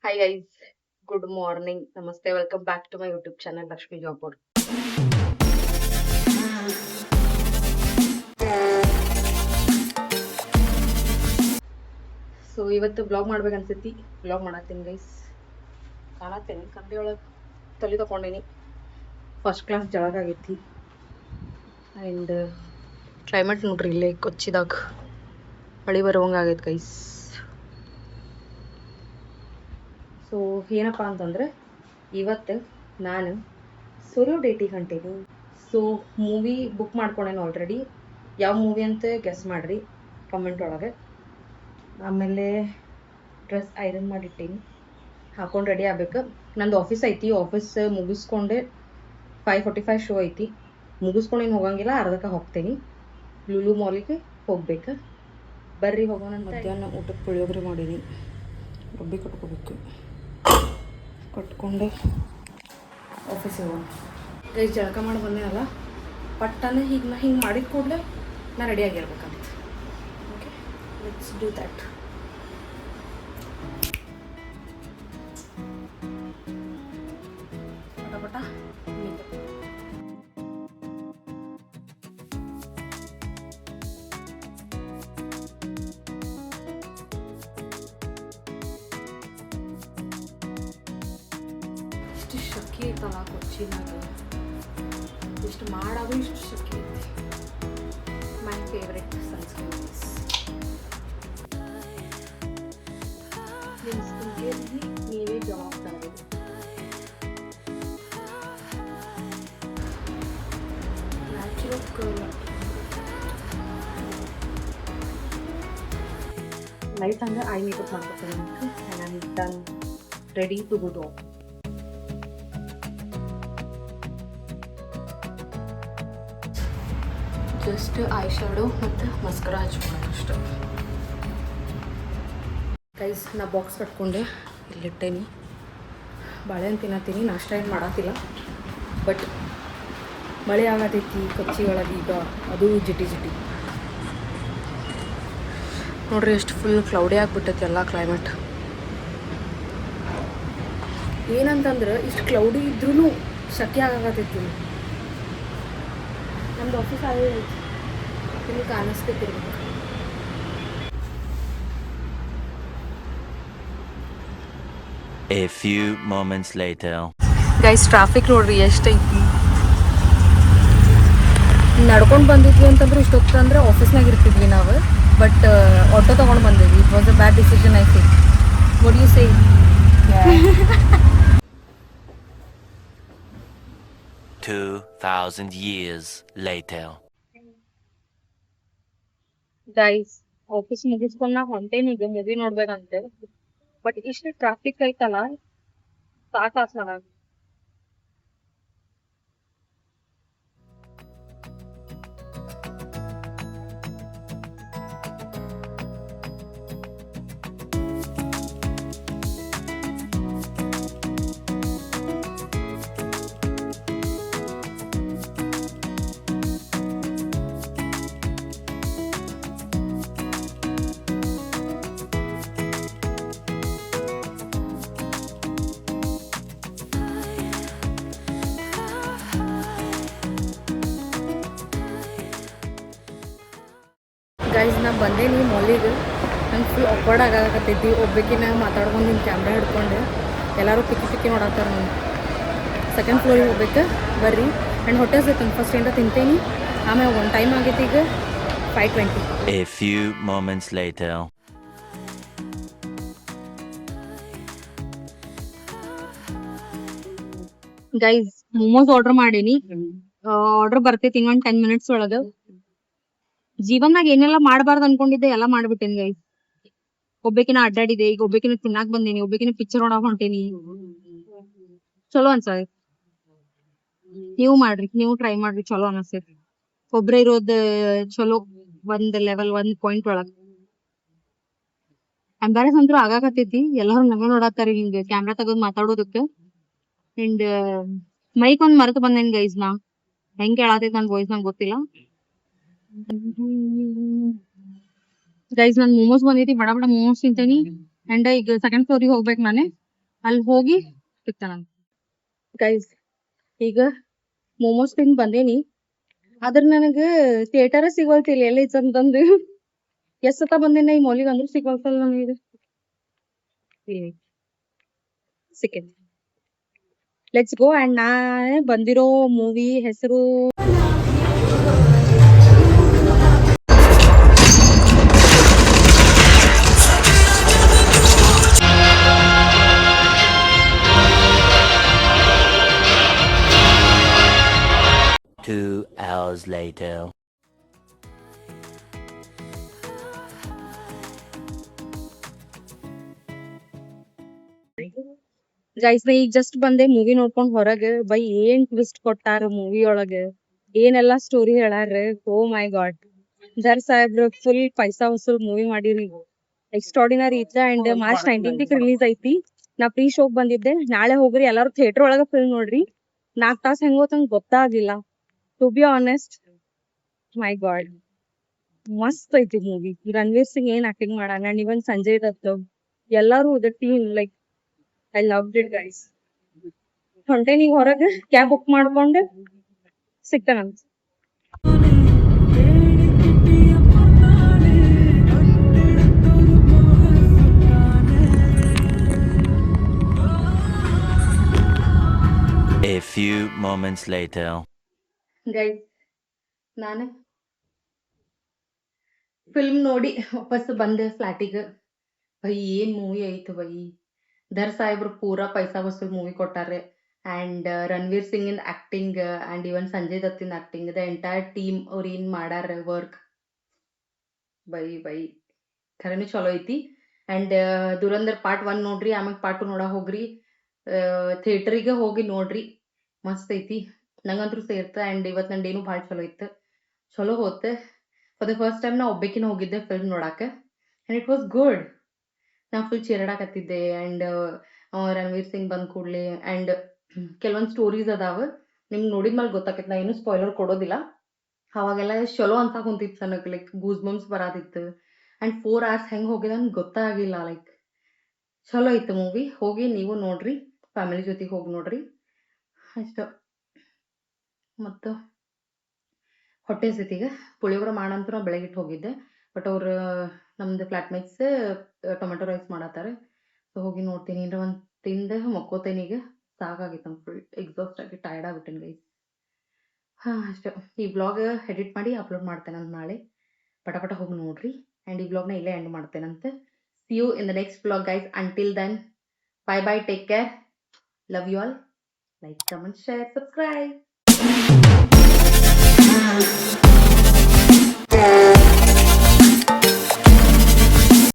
Hi guys, good morning. Namaste. Welcome back to my YouTube channel Lakshmi Jobber. So ಇವತ್ತು blog ಮಾಡ್ಬೇಕನ್ಸತಿ blog ಮಾಡತ್ತೀನಿ guys. ಕಾಣತ್ತೇನೆ ಕನ್ನಡಿ ಒಳಗೆ ತಲೆ ತಗೊಂಡೇನಿ. First class ಜಳಗ ಆಗೈತಿ and climate ನೋಡ್ರಿ ಇಲ್ಲೇ ಕೊಚ್ಚಿದಾಗ ಮಳೆ ಬರುವಂಗೆ ಆಗೈತೆ ಗೈಸ್. ಸೊ ಏನಪ್ಪ ಅಂತಂದ್ರೆ ಇವತ್ತು ನಾನು ಸೋಲೋ ಡೇಟಿಗೆ ಹೊಂಟೀನಿ. ಸೊ ಮೂವಿ ಬುಕ್ ಮಾಡ್ಕೊಂಡೇನು ಆಲ್ರೆಡಿ. ಯಾವ ಮೂವಿ ಅಂತ ಗೆಸ್ ಮಾಡಿರಿ ಕಮೆಂಟ್ ಒಳಗೆ. ಆಮೇಲೆ ಡ್ರೆಸ್ ಐರನ್ ಮಾಡಿಟ್ಟೀನಿ, ಹಾಕೊಂಡು ರೆಡಿ ಆಗ್ಬೇಕು. ನಂದು ಆಫೀಸ್ ಐತಿ, ಆಫೀಸ್ ಮುಗಿಸ್ಕೊಂಡೆ 5:45 ಶೋ ಐತಿ. ಮುಗಿಸ್ಕೊಂಡೇನು ಹೋಗಂಗಿಲ್ಲ, ಅರ್ಧಕ್ಕೆ ಹೋಗ್ತೀನಿ. ಲೂಲು ಮಾಲಿಗೆ ಹೋಗ್ಬೇಕು. ಬರ್ರಿ ಹೋಗೋಣ. ಮಧ್ಯಾಹ್ನ ಊಟಕ್ಕೆ ಪುಳಿಯೋಗರೆ ಮಾಡೀನಿ, ಡಬ್ಬಿ ಕಟ್ಕೋಬೇಕು. ಕಟ್ಕೊಂಡೆ ಆಫೀಸಿಗೆ ಹೋಗೋಣ. ಗೈಸ್ ಜಳಕ ಮಾಡಿ ಬಂದೇನಲ್ಲ, ಪಟ್ಟನೆ ಹಿಂಗೆ ಮಾಡಿದ ಕೂಡಲೇ ನಾ ರೆಡಿ ಆಗಿರ್ಬೇಕಂತ. Okay, let's do that. ಪಟ ಇಷ್ಟು ಶಕ್ಕಿ ಐತಲ್ಲ ಕೊಚ್ಚಿನಾಗ, ಇಷ್ಟು ಮಾಡಾಗೂ ಇಷ್ಟು ಶಕ್ಕಿ ಐತಿ. My favourite sunscreen. ನಿಮ್ಮ ಸ್ಕಿನ್ ಕೇರ್ಗೆ ನೀವೇ ಜವಾಬ್ದಾರಿ. ನ್ಯಾಚುರಲ್ ಕರ್ಲ್ ಲೈಟ್ ಹಂಗೆ ಐ ಮೇಕಪ್ ಮಾಡ್ಕೊತೀನಿ. And I am done, ready to go to office. Just eyeshadow ಮತ್ತು ಮಸ್ಕರ ಹಚ್ಕೊಳ್ಳೋಣ ಅಷ್ಟು. ಗೈಸ್ ನಾ ಬಾಕ್ಸ್ ಕಟ್ಕೊಂಡೆ ಇಲ್ಲಿಟ್ಟೇನಿ. ಬಾಳೆಹಣ್ಣು ತಿನ್ನತ್ತೀನಿ, ನಾಷ್ಟ ಏನು ಮಾಡತ್ತಿಲ್ಲ. ಬಟ್ ಮಳೆ ಆಗತೈತಿ ಕಚ್ಚಿ ಒಳಗೆ ಈಗ, ಅದು ಜಿಟಿ ಜಿಟಿ ನೋಡ್ರಿ. ಎಷ್ಟು ಫುಲ್ ಕ್ಲೌಡಿ ಆಗಿಬಿಟ್ಟೈತಿ ಎಲ್ಲ ಕ್ಲೈಮೇಟ್. ಏನಂತಂದ್ರೆ ಇಷ್ಟು ಕ್ಲೌಡಿ ಇದ್ರೂ ಶಕ್ತಿ ಆಗತೈತಿ. ನಮ್ದು ಆಫೀಸ್ ಆಗೇ ಐತಿ, ಇಲ್ಲಿ ಕಾಣಿಸ್ತಿರ್ಬೇಕು. A few moments later. Guys traffic ನೋಡ್ರಿ ಎಷ್ಟೈತಿ. ನಡ್ಕೊಂಡು ಬಂದಿದ್ವಿ ಅಂತಂದ್ರೆ ಇಷ್ಟೊತ್ತು ಅಂದ್ರೆ ಆಫೀಸ್ನಾಗ ಇರ್ತಿದ್ವಿ ನಾವು. ಬಟ್ ಆಟೋ ತೊಗೊಂಡು ಬಂದಿದ್ವಿ. It was a bad decision I think. What you say? Yeah. 2000 years later. Guys office ಮುಗಿಸ್ಕೊಂಡು ನಾ ಹೊಂಟೇನಿ ಈಗ ಮೂವಿ ನೋಡ್ಬೇಕಂತೆ. ಬಟ್ ಇಷ್ಟು ಟ್ರಾಫಿಕ್ ಐತಲ್ಲ, ಸಾಕಾಸ್ ನನಗೆ. ಗೈಸ್ ನಾ ಬಂದೇನಿ ಮಾಲಿಗೆ. ನಂಗೆ ಫುಲ್ ಆಕ್ವರ್ಡ್ ಆಗಕತ್ತೈತಿ. ಒಬ್ಬಾಕಿನ ಮಾತಾಡ್ಕೊಂಡು ನಿನ್ನ ಕ್ಯಾಮ್ರಾ ಹಿಡ್ಕೊಂಡು ಎಲ್ಲರೂ ಪಿಕ್ಕಿ ನೋಡತ್ತಾರ. ನಾನು ಸೆಕೆಂಡ್ ಫ್ಲೋರಿಗೆ ಹೋಗ್ಬೇಕು, ಬರ್ರಿ. ಆ್ಯಂಡ್ ಹೊಟ್ಟೆ ಸಿಗ್ತಾನೆ, ಫಸ್ಟ್ ಏನಾರ ತಿಂತೇನಿ, ಆಮೇಲೆ ಒಂದು ಟೈಮ್ ಆಗೈತಿ ಈಗ 5:20. A few moments later. Guys momos order ಮಾಡೀನಿ. ಆರ್ಡರ್ ಬರ್ತೈತಿ ಇನ್ನೊಂದು 10 minutes ಒಳಗೆ. ಜೀವನ್ದಾಗ ಏನೆಲ್ಲ ಮಾಡಬಾರ್ದು ಅನ್ಕೊಂಡಿದ್ದೆ ಎಲ್ಲ ಮಾಡ್ಬಿಟ್ಟೇನಿ ಗೈಸ್. ಒಬ್ಬಾಕಿನ ಅಡ್ಡಾಡಿದೆ, ಈಗ ಒಬ್ಬಾಕಿನ ತಿನ್ನಾಕ್ ಬಂದೀನಿ, ಒಬ್ಬಾಕಿನ ಪಿಕ್ಚರ್ ನೋಡಕ್ ಹೊಂಟೇನಿ. ಚಲೋ ಅನ್ಸತ್ತೆ. ನೀವು ಮಾಡ್ರಿ, ನೀವು ಟ್ರೈ ಮಾಡ್ರಿ, ಚಲೋ ಅನಿಸ್ತೈತಿ. ಒಬ್ರೇ ಇರೋದ್ ಚಲೋ, ಒಂದ್ ಲೆವೆಲ್, ಒಂದ್ ಪಾಯಿಂಟ್ ಒಳಗ್. ಎಂಬ್ಯಾರೆಸ್ ಅಂತೂ ಆಗಾಕತ್ತೈತಿ. ಎಲ್ಲಾರು ನಂಗ ನೋಡತ್ತಾರ ಹಿಂಗ ಕ್ಯಾಮ್ರಾ ತೆಗದ್ ಮಾತಾಡೋದಕ್ಕೆ. ಅಂಡ್ ಮೈಕ್ ಒಂದ್ ಮರೆತು ಬಂದೇನಿ ಗೈಸ್. ನಾ ಹೆಂಗ್ ಕೇಳತೈತಿ ನನ್ ವಾಯ್ಸ್ ನಂಗೆ ಗೊತ್ತಿಲ್ಲ. ಗೈಸ್ ನನ್ ಮೋಮೋಸ್ ಬಂದೈತಿ, ಬಡ ಬಡ ಮೋಮೋಸ್ ತಿಂತೇನಿ. ಅಂಡ್ ಈಗ ಸೆಕೆಂಡ್ ಫ್ಲೋರಿಗೆ ಹೋಗ್ಬೇಕು ನಾನೇ. ಅಲ್ಲಿ ಹೋಗಿ ಸಿಗ್ತಾನ ಗೈಸ್. ಈಗ ಮೋಮೋಸ್ ತಿಂದು ಬಂದೇನಿ, ಆದ್ರ ನನಗ ಥಿಯೇಟರ್ ಸಿಗೋಲ್ತಿಲ್ಲ ಎಲ್ಲಿ ಅಂತಂದು ಎಷ್ಟ್ ಸತ ಬಂದೇನ ಈ ಮೌಲಿಗೆ ಅಂದ್ರೂ ಸಿಗೋಲ್ತಲ್ಲ ನನಗೆ. ಸಿಕ್ಕೈತಿ. Let's go. ಅಂಡ್ ನಾ ಬಂದಿರೋ ಮೂವಿ ಹೆಸರು Two hours later. ಗೈಸ್. ನಾ ಈಗ ಜಸ್ಟ್ ಬಂದೆ ಮೂವಿ ನೋಡ್ಕೊಂಡ್ ಹೊರಗೆ. ಬೈ ಏನ್ ಟ್ವಿಸ್ಟ್ ಕೊಟ್ಟಾರ ಮೂವಿ ಒಳಗ, ಏನೆಲ್ಲಾ ಸ್ಟೋರಿ ಹೇಳಾರ. Oh my God. ದರ್ ಸಾಹೇಬ್ರು ಫುಲ್ ಪೈಸಾ ವಸೂಲ್ ಮೂವಿ ಮಾಡಿರಿ. ಎಕ್ಸ್ಟ್ರಾಡಿನರಿ ಇತ್ತ. ಅಂಡ್ ಮಾರ್ಚ್ 19th ರಿಲೀಸ್ ಐತಿ. ನಾ ಪ್ರೀ ಶೋಕ್ ಬಂದಿದ್ದೆ. ನಾಳೆ ಹೋಗ್ರಿ ಎಲ್ಲಾರು ಥಿಯೇಟರ್ ಒಳಗ ಫಿಲ್ಮ್ ನೋಡ್ರಿ. 4 ತಾಸ್ ಹೆಂಗೋತಂಗ್ ಗೊತ್ತಾಗಿಲ್ಲ. To be honest, my God, ಮಸ್ತ್ ಐತಿ ಮೂವಿ. ರಣವೀರ್ ಸಿಂಗ್ ಏನ್ ಆಕ್ಟಿಂಗ್ ಮಾಡಾನ, ಅಂಡ್ ಇವನ್ ಸಂಜಯ್ ದತ್, ಎಲ್ಲಾರು the team, like I loved it guys. ಹೊಂಟೇನೀಗ ಹೊರಗೆ, ಕ್ಯಾಬ್ ಬುಕ್ ಮಾಡ್ಕೊಂಡು ಸಿಗ್ತಾನಂತ. A few moments later. Guys, ನಾನು ಫಿಲ್ಮ್ ನೋಡಿ ವಾಪಸ್ ಬಂದೆ ಫ್ಲಾಟಿಗೆ. ಬೈ ಏನ್ ಮೂವಿ ಐತು ಬೈ. ದರ್ ಸಾಹೇಬ್ರು ಪೂರಾ ಪೈಸಾ ವಸೂಲ್ ಮೂವಿ ಕೊಟ್ಟಾರೆ. And Ranveer Singh in acting and even Sanjay Dutt in acting, the entire team ಅವ್ರ ಏನ್ ಮಾಡಾರ ವರ್ಕ್, ಬೈ ಖರೇನು ಚಲೋ ಐತಿ. ಅಂಡ್ ದುರಂಧರ್ ಪಾರ್ಟ್ 1 ನೋಡ್ರಿ, ಆಮೇಲೆ ಪಾರ್ಟ್ 2 ನೋಡಕ್ ಹೋಗ್ರಿ. ಥಿಯೇಟರಿಗೆ ಹೋಗಿ ನೋಡ್ರಿ, ಮಸ್ತ್ ಐತಿ. ನಂಗಂತೂ ಸೇರ್ತ. ಅಂಡ್ ಇವತ್ ನನ್ ಡೇನು ಭಾಳ ಚಲೋ ಇತ್ತು, ಚಲೋ ಹೋತ. ಫಾರ್ ದ ಫಸ್ಟ್ ಟೈಮ್ ನಾ ಒಬ್ಬಾಕಿನ ಹೋಗಿದ್ದೆ ಫಿಲ್ಮ್ ನೋಡಾಕ. And it was good. ನಾ ಫುಲ್ ಚೀರಾಡಕತ್ತಿದ್ದೆ. ಅಂಡ್ ರಣವೀರ್ ಸಿಂಗ್ ಬಂದ್ ಕೂಡ್ಲೆ ಅಂಡ್ ಕೆಲವೊಂದ್ ಸ್ಟೋರೀಸ್ ಅದಾವ, ನಿಮ್ಗೆ ನೋಡಿದ್ಮೇಲೆ ಗೊತ್ತಾಕೈತಿ. ನಾ ಏನು ಸ್ಪಾಯ್ಲರ್ ಕೊಡೋದಿಲ್ಲ. ಅವಾಗೆಲ್ಲ ಎಷ್ಟ್ ಚಲೋ ಅಂತ ಕುಂತಿತ್ತು ನನಗ್, ಲೈಕ್ ಗೂಸ್ ಬಂಪ್ಸ್ ಬರಾತಿತ್ತು. ಅಂಡ್ 4 hours ಹೆಂಗ್ ಹೋಗಿದೆ ಅಂತ ಗೊತ್ತಾಗಿಲ್ಲ. ಲೈಕ್ ಚಲೋ ಇತ್ತು ಮೂವಿ. ಹೋಗಿ ನೀವು ನೋಡ್ರಿ, ಫ್ಯಾಮಿಲಿ ಜೊತೆಗೆ ಹೋಗಿ ನೋಡ್ರಿ ಅಷ್ಟ. ಮತ್ತು ಹೊಟ್ಟೆ ಸ್ಥಿತಿಗೆ ಪುಳಿಯೋಗರೆ ಮಾಡಂತೂ ನಾ ಬೆಳಗಿಟ್ಟು ಹೋಗಿದ್ದೆ. ಬಟ್ ಅವ್ರು ನಮ್ದು ಫ್ಲಾಟ್ಮೇಟ್ಸ್ ಟೊಮೆಟೊ ರೈಸ್ ಮಾಡತ್ತಾರೆ. ಸೊ ಹೋಗಿ ನೋಡ್ತೀನಿ, ಏನ್ರ ಒಂದು ತಿಂದು ಮಕ್ಕೋತೇನೆ. ಈಗ ಸಾಕಾಗಿತ್ತು ನಂಗೆ, ಫುಲ್ ಎಕ್ಸಾಸ್ಟ್ ಆಗಿ ಟಯರ್ಡ್ ಆಗ್ಬಿಟ್ಟೇನೆ ಗೈಸ್. ಅಷ್ಟೇ. ಈ ಬ್ಲಾಗ್ ಎಡಿಟ್ ಮಾಡಿ ಅಪ್ಲೋಡ್ ಮಾಡ್ತೇನೆ ಅಂತ ನಾಳೆ. ಪಟ ಹೋಗಿ ನೋಡ್ರಿ. ಆ್ಯಂಡ್ ಈ ಬ್ಲಾಗ್ನ ಇಲ್ಲೇ ಎಂಡ್ ಮಾಡ್ತೇನಂತೆ. See you in the next blog guys. Until then, bye bye, take care, love you all. Like, comment, share, subscribe.